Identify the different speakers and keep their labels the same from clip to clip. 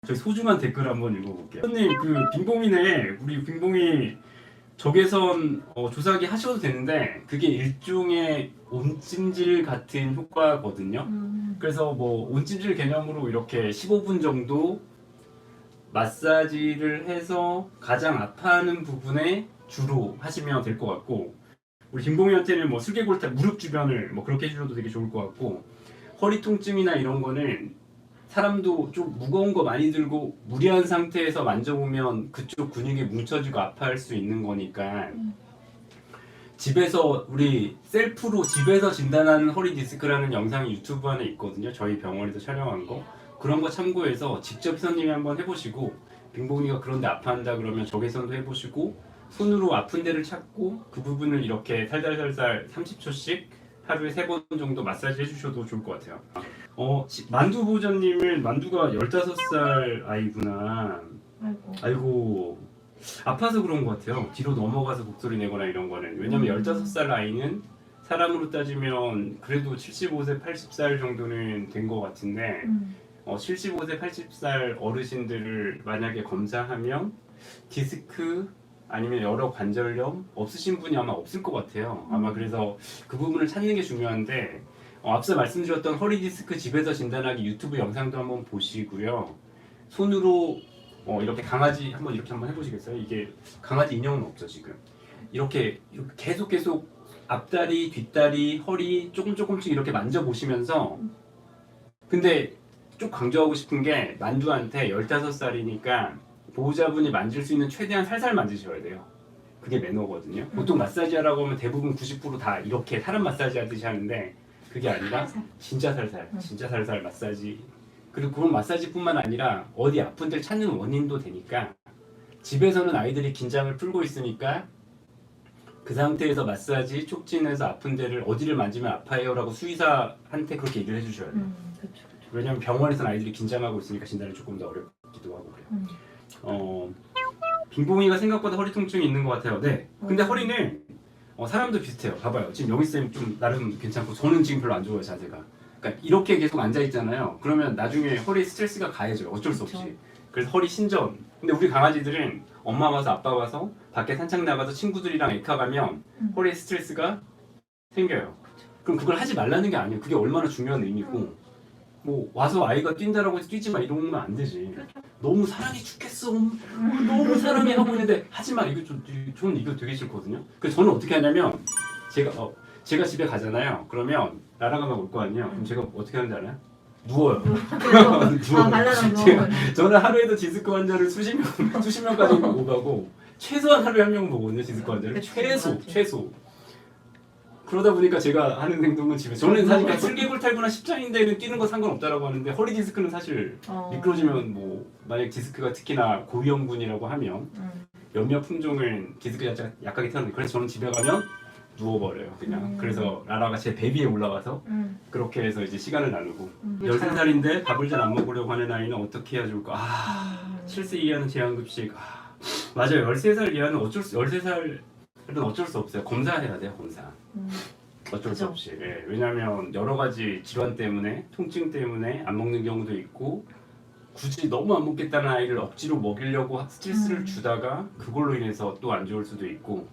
Speaker 1: 저희 소중한 댓글 한번 읽어볼게요. 선생님 그 빙봉이네. 우리 빙봉이 적외선 조사기 하셔도 되는데 그게 일종의 온찜질 같은 효과거든요. 그래서 뭐 온찜질 개념으로 이렇게 15분 정도 마사지를 해서 가장 아파하는 부분에 주로 하시면 될 것 같고, 우리 김봉희한테는 뭐 슬개골탈 무릎 주변을 뭐 그렇게 해주셔도 되게 좋을 것 같고, 허리 통증이나 이런 거는 사람도 좀 무거운 거 많이 들고 무리한 상태에서 만져보면 그쪽 근육이 뭉쳐지고 아파할 수 있는 거니까 집에서 우리 셀프로 집에서 진단하는 허리 디스크라는 영상이 유튜브 안에 있거든요. 저희 병원에서 촬영한 거. 그런 거 참고해서 직접 선생님이 한번 해보시고, 빙봉이가 그런데 아파한다 그러면 적외선도 해보시고, 손으로 아픈 데를 찾고 그 부분을 이렇게 살살살살 30초씩 하루에 3번 정도 마사지 해주셔도 좋을 것 같아요. 만두 보전님은 만두가 15살 아이구나. 아이고 아파서 그런 것 같아요. 뒤로 넘어가서 목소리 내거나 이런 거는. 왜냐면 15살 아이는 사람으로 따지면 그래도 75세, 80살 정도는 된 것 같은데 75세, 80살 어르신들을 만약에 검사하면 디스크 아니면 여러 관절염 없으신 분이 아마 없을 것 같아요. 아마 그래서 그 부분을 찾는 게 중요한데, 앞서 말씀드렸던 허리 디스크 집에서 진단하기 유튜브 영상도 한번 보시고요. 손으로 이렇게 강아지 한번 해보시겠어요? 이게 강아지 인형은 없죠 지금. 이렇게 계속 앞다리, 뒷다리, 허리 조금씩 이렇게 만져보시면서, 근데 좀 강조하고 싶은 게 만두한테 15살이니까 보호자분이 만질 수 있는 최대한 살살 만지셔야 돼요. 그게 매너거든요. 보통 마사지 하라고 하면 대부분 90%다 이렇게 사람 마사지 하듯이 하는데 그게 아니라 진짜 살살 마사지. 그리고 그런 마사지뿐만 아니라 어디 아픈 데를 찾는 원인도 되니까, 집에서는 아이들이 긴장을 풀고 있으니까 그 상태에서 마사지, 촉진해서 아픈 데를 어디를 만지면 아파요라고 수의사한테 그렇게 얘기를 해주셔야 돼요.
Speaker 2: 그쵸.
Speaker 1: 왜냐면 병원에서는 아이들이 긴장하고 있으니까 진단이 조금 더 어렵기도 하고 그래요. 빙봉이가 생각보다 허리 통증이 있는 것 같아요. 네. 근데 허리는 사람도 비슷해요. 봐봐요. 지금 영희쌤 좀 나름 괜찮고 저는 지금 별로 안 좋아요, 자세가. 그러니까 이렇게 계속 앉아있잖아요. 그러면 나중에 허리에 스트레스가 가해져요. 어쩔 수 없이. 그래서 허리 신전. 근데 우리 강아지들은 엄마 와서 아빠 와서 밖에 산책 나가서 친구들이랑 에카 가면 허리에 스트레스가 생겨요. 그럼 그걸 하지 말라는 게 아니에요. 그게 얼마나 중요한 의미고, 뭐 와서 아이가 뛴다라고 해서 뛰지 마 이러면 안 되지. 너무 사랑해 죽겠어. 너무 사랑해 하고 있는데 하지 마. 저는 이거 되게 싫거든요. 그래서 저는 어떻게 하냐면 제가 집에 가잖아요. 그러면 나라가 막 올 거 아니에요. 그럼 제가 어떻게 하는지 알아요? 누워요. 누워요.
Speaker 2: 말라랑 누워.
Speaker 1: 저는 하루에도 디스크 환자를 수십 명까지 오가고 최소한 하루에 한 명 보거든요. 디스크 환자를 최소. 그러다 보니까 제가 하는 행동은 집에서, 저는 사실 슬개골탈구나 십자인대는 뛰는 거 상관없다라고 하는데 허리 디스크는 사실 미끄러지면 뭐 만약 디스크가 특히나 고위험군이라고 하면 몇몇 품종은 디스크 자체가 약하게 태어나는데, 그래서 저는 집에 가면 누워버려요 그냥. 그래서 라라가 제 배 위에 올라와서 그렇게 해서 이제 시간을 나누고 13살인데 밥을 잘 안 먹으려고 하는 아이는 어떻게 해야 좋을까? 7세 이하는 제한급식. 맞아요. 13살 이하는 13살은 어쩔 수 없어요. 검사해야 돼요. 검사. 어쩔 수 없이. 예. 왜냐하면 여러 가지 질환 때문에, 통증 때문에 안 먹는 경우도 있고, 굳이 너무 안 먹겠다는 아이를 억지로 먹이려고 스트레스를 주다가 그걸로 인해서 또 안 좋을 수도 있고,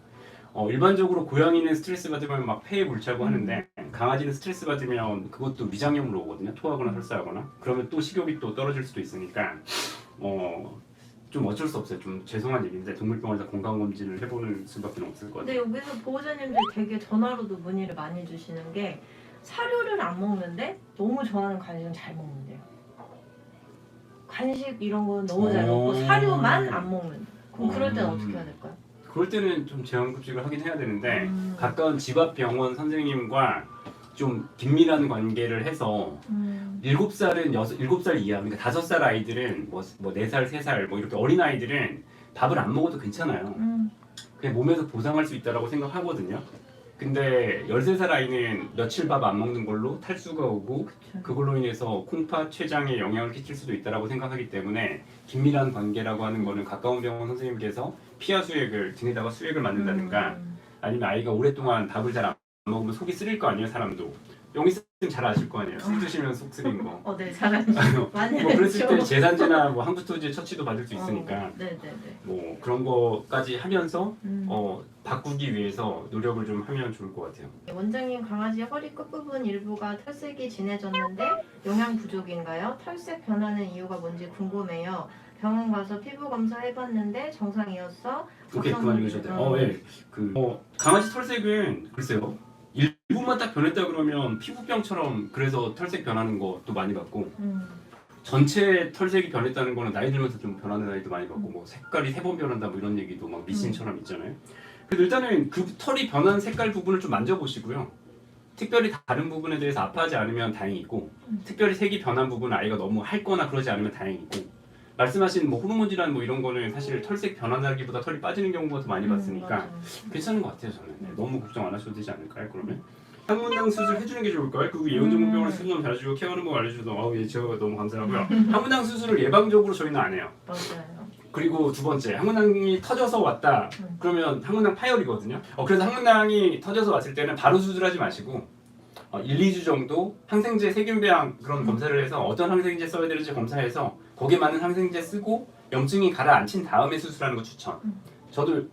Speaker 1: 일반적으로 고양이는 스트레스 받으면 막 폐에 물차고 하는데 강아지는 스트레스 받으면 그것도 위장염으로 오거든요. 토하거나 설사하거나. 그러면 또 식욕이 또 떨어질 수도 있으니까 좀 어쩔 수 없어요. 좀 죄송한 얘기인데 동물병원에서 건강검진을 해보는 수밖에 없을 것 같아요.
Speaker 2: 근데 여기서 보호자님들 되게 전화로도 문의를 많이 주시는 게, 사료를 안 먹는데 너무 좋아하는 간식은 잘 먹는데요. 간식 이런 거는 너무 잘 먹고 사료만 안 먹는. 그럼 그럴 때는 어떻게 해야 될까요?
Speaker 1: 그럴 때는 좀 제한급식을 하긴 해야 되는데 가까운 집 앞 병원 선생님과 좀 긴밀한 관계를 해서 7살은 7살 이하, 그러니까 5살 아이들은 뭐 4살, 3살 뭐 이렇게 어린 아이들은 밥을 안 먹어도 괜찮아요. 그냥 몸에서 보상할 수 있다라고 생각하거든요. 근데 13살 아이는 며칠 밥 안 먹는 걸로 탈수가 오고 그걸로 인해서 콩팥, 췌장에 영향을 끼칠 수도 있다라고 생각하기 때문에 긴밀한 관계라고 하는 거는 가까운 병원 선생님께서 피하 수액을 등에다가 수액을 맞는다든가, 아니면 아이가 오랫동안 밥을 잘 안 먹으면 속이 쓰릴 거 아니에요, 사람도. 영희 쌤 잘 아실 거 아니에요. 술 드시면 속 쓰린 거.
Speaker 2: 네, 잘하시죠. 많이
Speaker 1: 뭐 그랬을
Speaker 2: 했죠.
Speaker 1: 때 재산제나 뭐 한국토지의 처치도 받을 수 있으니까
Speaker 2: 네네네.
Speaker 1: 뭐 그런 거까지 하면서
Speaker 2: 음.
Speaker 1: 바꾸기 위해서 노력을 좀 하면 좋을 것 같아요.
Speaker 2: 원장님 강아지 허리 끝부분 일부가 털색이 진해졌는데 영양 부족인가요? 털색 변하는 이유가 뭔지 궁금해요. 병원 가서 피부 검사 해봤는데 정상이었어.
Speaker 1: 오케이, 그만 읽으셔도 돼요. 예. 강아지 털색은 글쎄요. 일부만 딱 변했다 그러면 피부병처럼 그래서 털색 변하는 것도 많이 봤고 전체 털색이 변했다는 거는 나이 들면서 좀 변하는 아이도 많이 봤고 뭐 색깔이 3번 변한다 뭐 이런 얘기도 막 미신처럼 있잖아요. 그래도 일단은 그 털이 변한 색깔 부분을 좀 만져보시고요. 특별히 다른 부분에 대해서 아파하지 않으면 다행이고 특별히 색이 변한 부분은 아이가 너무 핥거나 그러지 않으면 다행이고 말씀하신 뭐 호르몬 질환 뭐 이런 거는 사실 털색 변한다기보다 털이 빠지는 경우가 더 많이 봤으니까
Speaker 2: 맞아요.
Speaker 1: 괜찮은 것 같아요 저는. 네, 너무 걱정 안 하셔도 되지 않을까요 그러면? 항문낭 수술 해주는 게 좋을까요? 그리고 예원정보병원 수술 너무 잘해주고 케어하는 법 알려주셔서 저 너무 감사하고요. 항문낭 수술을 예방적으로 저희는 안 해요.
Speaker 2: 맞아요.
Speaker 1: 그리고 두 번째, 항문낭이 터져서 왔다. 그러면 항문낭 파열이거든요. 그래서 항문낭이 터져서 왔을 때는 바로 수술하지 마시고 1, 2주 정도 항생제 세균배양 그런 검사를 해서 어떤 항생제 써야 되는지 검사해서 거기에 맞는 항생제 쓰고 염증이 가라앉힌 다음에 수술하는 거 추천. 저도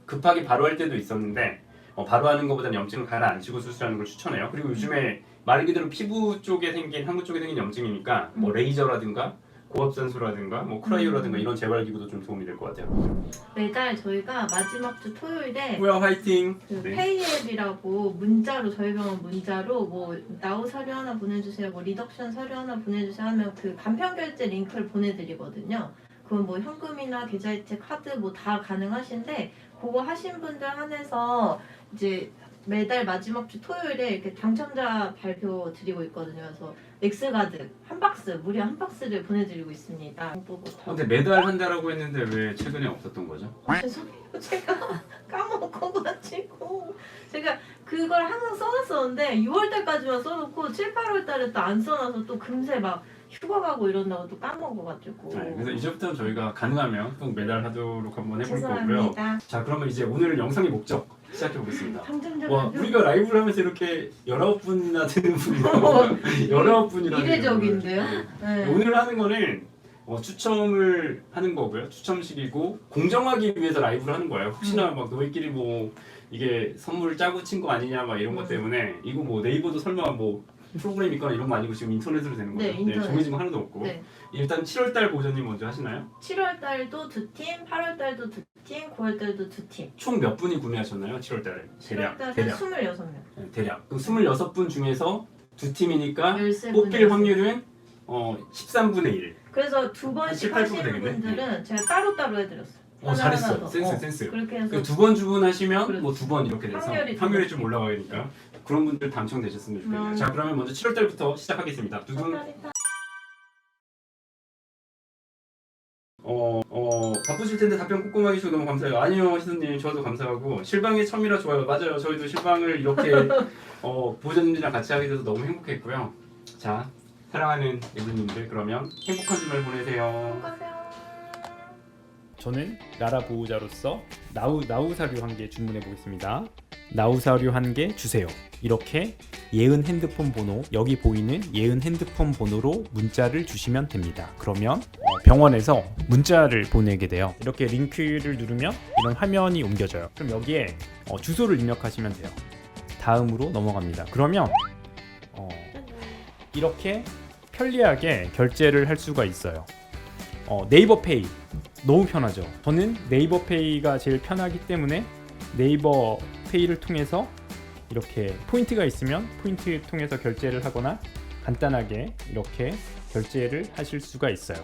Speaker 1: 급하게 바로 할 때도 있었는데 바로 하는 것보다는 염증을 가라앉히고 수술하는 걸 추천해요. 그리고 요즘에 말 그대로 피부 쪽에 생긴 항문 쪽에 생긴 염증이니까 뭐 레이저라든가 고압산소라든가 뭐 크라이오라든가 이런 재활기구도 좀 도움이 될 것 같아요.
Speaker 2: 매달 저희가 마지막 주 토요일에
Speaker 1: 뭐야 화이팅!
Speaker 2: 그
Speaker 1: 네.
Speaker 2: 페이앱이라고 문자로 저희 병원 문자로 뭐 나우 서류 하나 보내주세요, 뭐 리덕션 서류 하나 보내주세요 하면 그 간편 결제 링크를 보내드리거든요. 그건 뭐 현금이나 계좌이체 카드 뭐 다 가능하신데 그거 하신 분들 한해서 이제 매달 마지막 주 토요일에 이렇게 당첨자 발표 드리고 있거든요. 그래서 넥스가드 한 박스 무료 한 박스를 보내드리고 있습니다.
Speaker 1: 근데 매달 한다라고 했는데 왜 최근에 없었던 거죠?
Speaker 2: 죄송해요. 제가 까먹어가지고 제가 그걸 항상 써놨었는데 6월달까지만 써놓고 7, 8월달에 또 안 써놔서 또 금세 막 휴가 가고 이런다고 또 까먹어가지고.
Speaker 1: 네, 그래서 이제부터는 저희가 가능하면 꼭 매달 하도록 한번 해볼 거고요.
Speaker 2: 죄송합니다.
Speaker 1: 자, 그러면 이제 오늘 영상의 목적 시작해 보겠습니다.
Speaker 2: 당첨자
Speaker 1: 와,
Speaker 2: 발표
Speaker 1: 우리가 라이브를 하면서 이렇게 19분이나 되는 분이 19분이라는
Speaker 2: 이례적인데요? 네.
Speaker 1: 오늘 하는 거는 추첨을 하는 거고요. 추첨식이고 공정하기 위해서 라이브를 하는 거예요. 혹시나 막 너희끼리 뭐 이게 선물 짜고 친 거 아니냐 막 이런 것 때문에 이거 뭐 네이버도 설마 뭐 프로그램 있거나 이런 거 아니고 지금 인터넷으로 되는 거예요.
Speaker 2: 네, 인터넷.
Speaker 1: 정해진 거 하나도 없고.
Speaker 2: 네.
Speaker 1: 일단 7월달 보전님 먼저 하시나요?
Speaker 2: 7월달도 2팀, 8월달도 2팀, 9월달도 2팀.
Speaker 1: 총 몇 분이 구매하셨나요? 7월달에?
Speaker 2: 7월달에
Speaker 1: 대략.
Speaker 2: 26명.
Speaker 1: 네, 대략. 그럼 26분 중에서 두 팀이니까
Speaker 2: 13분.
Speaker 1: 뽑힐 확률은 13분의 1.
Speaker 2: 그래서 두 번씩
Speaker 1: 18%
Speaker 2: 하시는
Speaker 1: 되겠네.
Speaker 2: 분들은 제가 따로따로 해드렸어요.
Speaker 1: 잘했어.
Speaker 2: 하나 더.
Speaker 1: 센스.
Speaker 2: 그렇게 해서
Speaker 1: 두 번 주문하시면
Speaker 2: 그렇지.
Speaker 1: 뭐 두 번 이렇게 돼서
Speaker 2: 확률이
Speaker 1: 좀 올라가니까 그런 분들 당첨되셨으면 좋겠네요.
Speaker 2: 음.
Speaker 1: 자, 그러면 먼저 7월달부터 시작하겠습니다. 두분 바쁘실 텐데 답변 꼼꼼하게 해주셔서 너무 감사해요. 아니요, 희선님, 저도 감사하고 실방이 처음이라 좋아요. 맞아요, 저희도 실방을 이렇게 보호자님들이랑 같이 하게 돼서 너무 행복했고요. 자, 사랑하는 예부님들, 그러면 행복한 주말 보내세요.
Speaker 2: 가세요.
Speaker 3: 저는 나라 보호자로서 나우 사료 한 개 주문해 보겠습니다. 나우 사료 한 개 주세요. 이렇게 예은 핸드폰 번호, 여기 보이는 예은 핸드폰 번호로 문자를 주시면 됩니다. 그러면 병원에서 문자를 보내게 돼요. 이렇게 링크를 누르면 이런 화면이 옮겨져요. 그럼 여기에 주소를 입력하시면 돼요. 다음으로 넘어갑니다. 그러면 이렇게 편리하게 결제를 할 수가 있어요. 네이버 페이 너무 편하죠. 저는 네이버 페이가 제일 편하기 때문에 네이버 페이를 통해서 이렇게 포인트가 있으면 포인트 통해서 결제를 하거나 간단하게 이렇게 결제를 하실 수가 있어요.